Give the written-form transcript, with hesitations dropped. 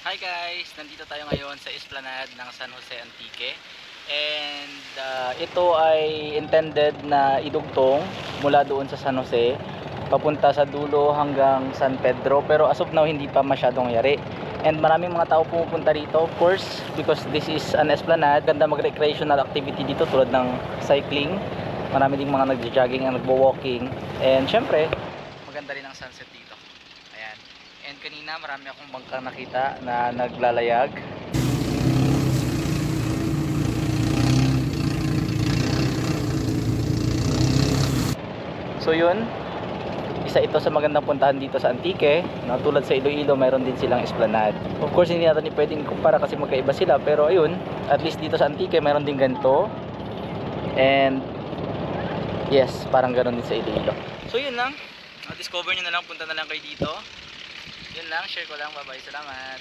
Hi guys! Nandito tayo ngayon sa Esplanade ng San Jose Antique. And ito ay intended na idugtong mula doon sa San Jose papunta sa dulo hanggang San Pedro, pero as of now hindi pa masyadong yari. And maraming mga tao pumupunta dito, of course, because this is an esplanade. Ganda mag-recreational activity dito tulad ng cycling. Marami ding mga nagja-jogging and nagwo-walking. And syempre, maganda rin ang sunset dito. Ayan. And kanina marami akong bangka nakita na naglalayag. So yun, isa ito sa magandang puntahan dito sa Antique, no? Tulad sa Iloilo, mayroon din silang esplanade. Of course, hindi natin pwedeng kumpara kasi magkaiba sila, pero ayun, at least dito sa Antique mayroon din ganito. And yes, parang ganoon din sa Iloilo. So yun lang, discover nyo na lang, punta na lang kayo dito. Yun lang, share ko lang, bye bye, salamat.